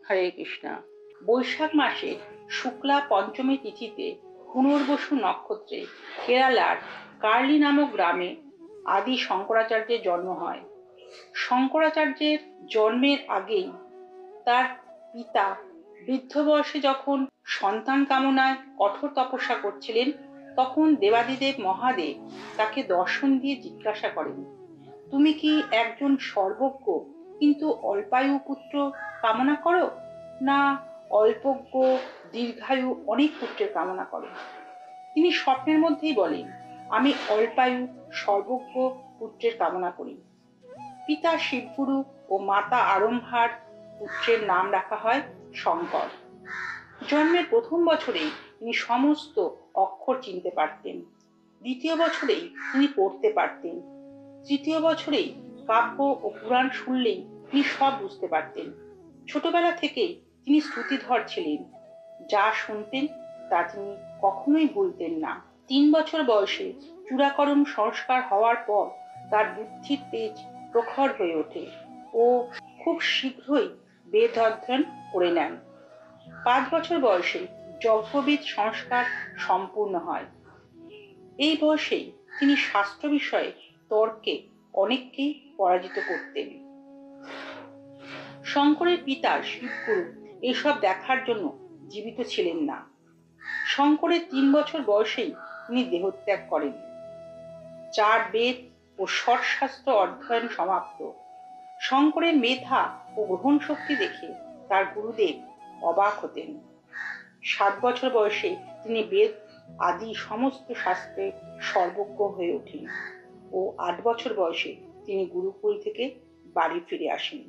হরে কৃষ্ণ। বৈশাখ মাসে শুক্লা পঞ্চমী তিথিতে পুনর্বসু নক্ষত্রে কেরালার কার্লি নামক গ্রামে আদি শঙ্করাচার্যের জন্ম হয়। শঙ্করাচার্যের জন্মের আগেই তার পিতা বৃদ্ধ বয়সে যখন সন্তান কামনায় কঠোর তপস্যা করছিলেন, তখন দেবাদিদেব মহাদেব তাকে দর্শন দিয়ে জিজ্ঞাসা করেন, তুমি কি একজন সর্বজ্ঞ কিন্তু অল্পায়ু পুত্র কামনা করো, না অল্পজ্ঞ দীর্ঘায়ু অনেক পুত্রের কামনা করো? তিনি স্বপ্নের মধ্যেই বলেন, আমি অল্পায়ু সর্বজ্ঞ পুত্রের কামনা করি। পিতা শিবগুরু ও মাতা আরম্ভার পুত্রের নাম রাখা হয় শঙ্কর। জন্মের প্রথম বছরেই তিনি সমস্ত অক্ষর চিনতে পারতেন। দ্বিতীয় বছরেই তিনি পড়তে পারতেন। তৃতীয় বছরেই কাব্য ও পুরাণ শুনলেই তিনি সব বুঝতে পারতেন। ছোটবেলা থেকেই তিনি শ্রুতিধর ছিলেন। যা শুনতেন তা তিনি কখনোই ভুলতেন না। 3 বছর বয়সে চূড়াকরণ সংস্কার হওয়ার পর তার বুদ্ধির তেজ প্রখর হয়ে ওঠে ও খুব শীঘ্রই বেদ অধ্যয়ন করে নেন। 5 বছর বয়সে যজ্ঞবিদ সংস্কার সম্পূর্ণ হয়। এই বয়সেই তিনি শাস্ত্র বিষয়ে তর্কে অনেককেই পরাজিত করতেন। শঙ্করের পিতা শিবগুরু এসব দেখার জন্য জীবিত ছিলেন না। শঙ্করের 3 বছর বয়সেই তিনি দেহত্যাগ করেন। 4 বেদ ও ষটশাস্ত্র অধ্যয়ন সমাপ্ত। শঙ্করের মেধা ও গ্রহণ শক্তি দেখে তার গুরুদেব অবাক হতেন। 7 বছর বয়সে তিনি বেদ আদি সমস্ত শাস্ত্রে সর্বজ্ঞ হয়ে ওঠেন ও 8 বছর বয়সে তিনি গুরুকুল থেকে বাড়ি ফিরে আসেন।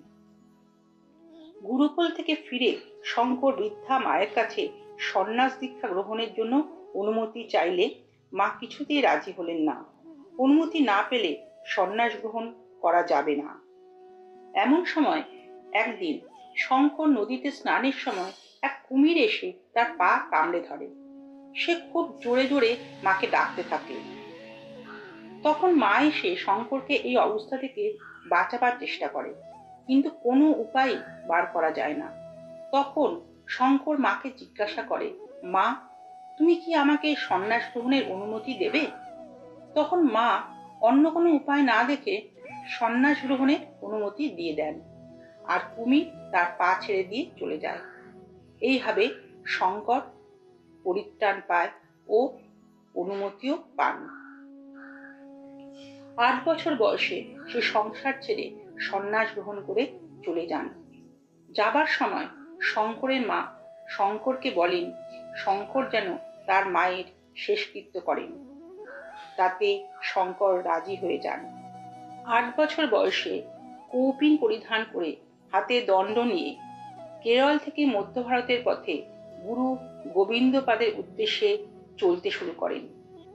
গুরুকুল থেকে ফিরে শঙ্কর বৃদ্ধা মায়ের কাছে সন্ন্যাস দীক্ষা গ্রহণের জন্য অনুমতি চাইলে মা কিছুতেই রাজি হলেন না। অনুমতি না পেলে সন্ন্যাস গ্রহণ করা যাবে না। এমন সময় একদিন শঙ্কর নদীতে স্নানের সময় এক কুমির এসে তার পা কামড়ে ধরে। সে খুব জোরে জোরে মাকে ডাকতে থাকে। তখন মা এসে শঙ্করকে এই অবস্থা থেকে বাঁচাবার চেষ্টা করে, কিন্তু কোনো উপায় বার করা যায় না। তখন শঙ্কর মাকে জিজ্ঞাসা করে, মা, তুমি কি আমাকে সন্ন্যাস গ্রহণের অনুমতি দেবে? তখন মা অন্য কোনো উপায় না দেখে সন্ন্যাস গ্রহণের অনুমতি দিয়ে দেন, আর কুমির তার পা ছেড়ে দিয়ে চলে যায়। এইভাবে শঙ্কর পরিত্রাণ পায় ও অনুমতিও পান। 8 বছর বয়সে সে সংসার ছেড়ে সন্ন্যাস গ্রহণ করে চলে যান। যাবার সময় শঙ্করের মা শঙ্করকে বলেন শঙ্কর যেন তার মায়ের শেষকৃত্য করেন। তাতে শঙ্কর রাজি হয়ে যান। 8 বছর বয়সে কৌপিন পরিধান করে হাতে দণ্ড নিয়ে কেরল থেকে মধ্য ভারতের পথে গুরু গোবিন্দপাদের উদ্দেশ্যে চলতে শুরু করেন।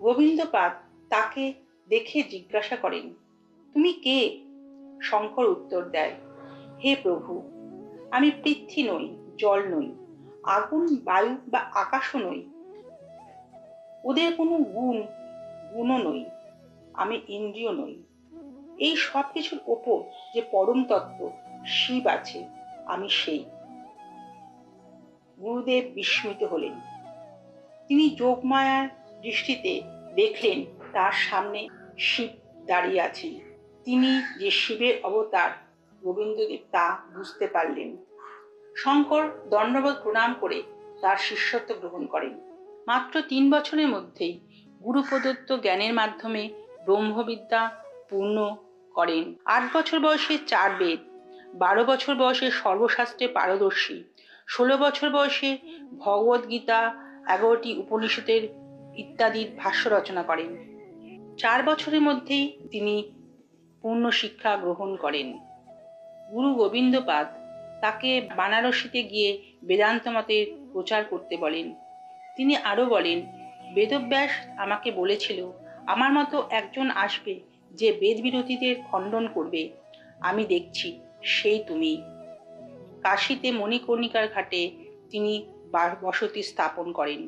গোবিন্দপাদ তাকে দেখে জিজ্ঞাসা করেন, তুমি কে? শঙ্কর উত্তর দেয়, হে প্রভু, আমি পৃথ্বী নই, জল নই, আগুন, বায়ু বা আকাশও নই, ওদের কোনো গুণও নই, আমি ইন্দ্রিয় নই। এই সব কিছুর ওপর যে পরম তত্ত্ব শিব আছে, আমি সেই। গুরুদেব বিস্মিত হলেন। তিনি যোগমায়ার দৃষ্টিতে দেখলেন তার সামনে শিব দাঁড়িয়ে আছেন। তিনি যে শিবের অবতার গোবিন্দদেব তা বুঝতে পারলেন। শঙ্কর দণ্ডবত প্রণাম করে তার শিষ্যত্ব গ্রহণ করেন। মাত্র 3 বছরের মধ্যেই গুরু প্রদত্ত জ্ঞানের মাধ্যমে ব্রহ্মবিদ্যা পূর্ণ করেন। 8 বছর বয়সে 4 বেদ, 12 বছর বয়সে সর্বশাস্ত্রে পারদর্শী, 16 বছর বয়সে ভগবদ গীতা, 11টি উপনিষদের ইত্যাদির ভাষ্য রচনা করেন। 4 বছরের মধ্যেই তিনি পূর্ণ শিক্ষা গ্রহণ করেন। গুরু গোবিন্দপাদ তাকে বানারসিতে গিয়ে বেদান্ত মতের প্রচার করতে বলেন। তিনি আরো বলেন, বেদব্যাস আমাকে বলেছিল আমার মতো একজন আসবে যে বেদ বিরোধীদের খণ্ডন করবে। আমি দেখছি সেই তুমি। কাশীতে মণিকর্ণিকার ঘাটে তিনি বসতি স্থাপন করেন।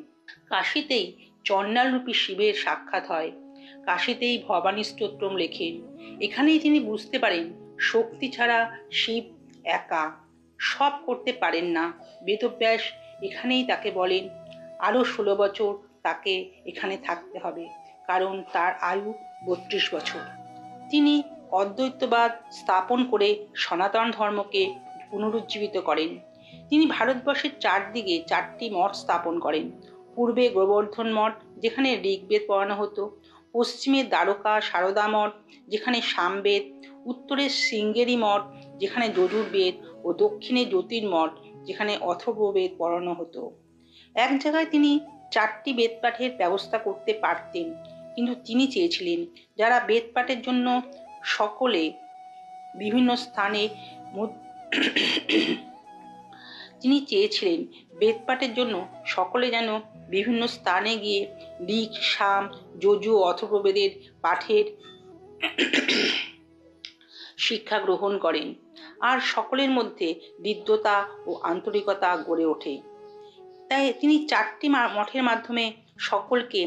কাশীতেই চণ্ডালরূপী শিবের সাক্ষাৎ হয়। কাশীতেই ভবানী স্তোত্রম লেখেন। এখানেই তিনি বুঝতে পারেন শক্তি ছাড়া শিব একা। সব করতে পারেন না। বেদব্যাস এখানেই তাকে বলেন আরও 16 বছর তাকে এখানে থাকতে হবে, কারণ তার আয়ু 32 বছর। তিনি অদ্বৈতবাদ স্থাপন করে সনাতন ধর্মকে পুনরুজ্জীবিত করেন। তিনি ভারতবর্ষের চারদিকে 4টি মঠ স্থাপন করেন। পূর্বে গোবর্ধন মঠ, যেখানে ঋগ্বেদ পড়ানো হতো, পশ্চিমে দ্বারকা সারদা মঠ, যেখানে সামবেদ, উত্তরে শৃঙ্গেরি মঠ, যেখানে যজুর্বেদ, ও দক্ষিণে জ্যোতির্মঠ, যেখানে অথর্ববেদ পড়ানো হতো। এক জায়গায় তিনি 4টি বেদ পাঠের ব্যবস্থা করতে পারতেন, কিন্তু তিনি চেয়েছিলেন যারা বেদ পাঠের জন্য সকলে বিভিন্ন স্থানে তিনি চেয়েছিলেন বেদপাঠের জন্য সকলে যেন বিভিন্ন স্থানে গিয়ে ঋক, সাম, যজু, অথর্ববেদের পাঠের শিক্ষা গ্রহণ করেন, আর সকলের মধ্যে হৃদ্যতা ও আন্তরিকতা গড়ে ওঠে। তাই তিনি 4টি মঠের মাধ্যমে সকলকে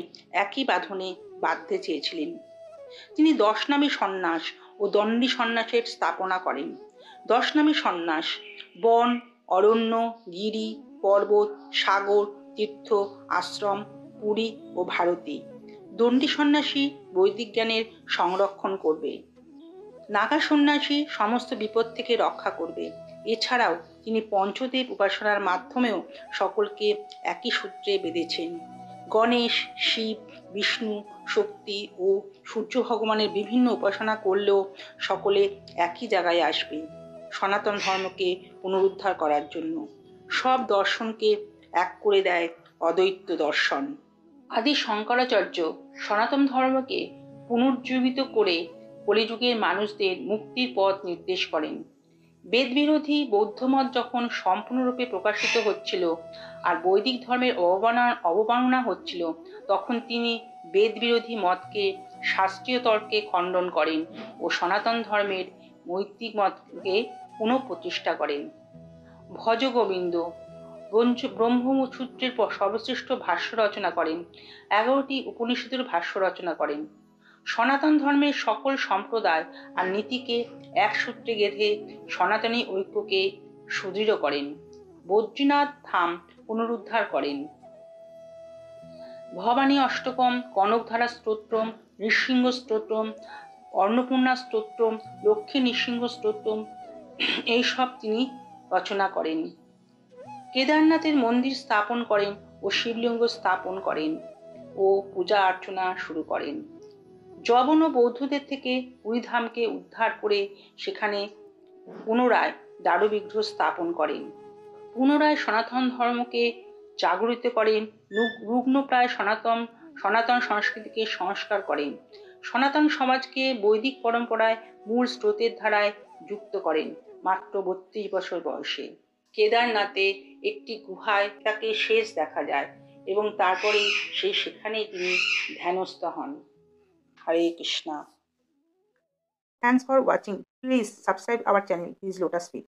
একই বাঁধনে বাঁধতে চেয়েছিলেন। তিনি 10 নামী সন্ন্যাস ও দণ্ডী সন্ন্যাসের স্থাপনা করেন। 10 নামী সন্ন্যাস বন, অরণ্য, গিরি, পর্বত, সাগর, তীর্থ, আশ্রম, পুরী ও ভারতী। দণ্ডী সন্ন্যাসী বৈদিক জ্ঞানের সংরক্ষণ করবে। নাগা সন্ন্যাসী সমস্ত বিপদ থেকে রক্ষা করবে। এছাড়াও তিনি পঞ্চদেব উপাসনার মাধ্যমেও সকলকে একই সূত্রে বেঁধেছেন। গণেশ, শিব, বিষ্ণু, শক্তি ও সূর্য ভগবানের বিভিন্ন উপাসনা করলেও সকলে একই জায়গায় আসবে, সনাতন ধর্মকে পুনরুদ্ধার করার জন্য। সব দর্শনকে এক করে দেয় অদ্বৈত দর্শন। আদি শঙ্করাচার্য সনাতন ধর্মকে পুনর্জীবিত করে কলিযুগের মানুষদের মুক্তির পথ নির্দেশ করেন। বেদবিরোধী বৌদ্ধমত যখন সম্পূর্ণরূপে প্রকাশিত হচ্ছিল আর বৈদিক ধর্মের অবমাননা হচ্ছিল, তখন তিনি বেদবিরোধী মতকে শাস্ত্রীয় তর্কে খণ্ডন করেন ও সনাতন ধর্মের নৈতিক মতকে পুনঃপ্রতিষ্ঠা করেন। ভজ গোবিন্দ ব্রহ্মসূত্রের সর্বশ্রেষ্ঠ ভাষ্য রচনা করেন। 11টি উপনিষদের ভাষ্য রচনা করেন। সনাতন ধর্মের সকল সম্প্রদায় আর নীতিকে এক সূত্রে গেঁথে সনাতনী ঐক্যকে সুদৃঢ় করেন। বদ্রীনাথ ধাম পুনরুদ্ধার করেন। ভবানী অষ্টকম, কনকধারা স্তোত্রম, নৃসিংহ স্তোত্রম, অন্নপূর্ণা স্তোত্রম, লক্ষ্মী নৃসিংহ স্তোত্রম এইসব তিনি রচনা করেন। কেদারনাথের মন্দির স্থাপন করেন ও শিবলিঙ্গ স্থাপন করেন ও পূজা অর্চনা শুরু করেন। যবন ও বৌদ্ধদের থেকে পুরীধামকে উদ্ধার করে সেখানে পুনরায় দারুবিগ্রহ স্থাপন করেন। পুনরায় সনাতন ধর্মকে জাগরিত করেন। রুগ্নপ্রায় সনাতন সংস্কৃতিকে সংস্কার করেন। সনাতন সমাজকে বৈদিক পরম্পরায় মূল স্রোতের ধারায় যুক্ত করেন মাত্র 32 বছর বয়সে। কেদারনাথে একটি গুহায় তাকে শেষ দেখা যায় এবং তারপরে সেখানেই তিনি ধ্যানস্থ হন। হরে Krishna. Thanks for watching. Please subscribe our channel. Please Lotus Feet.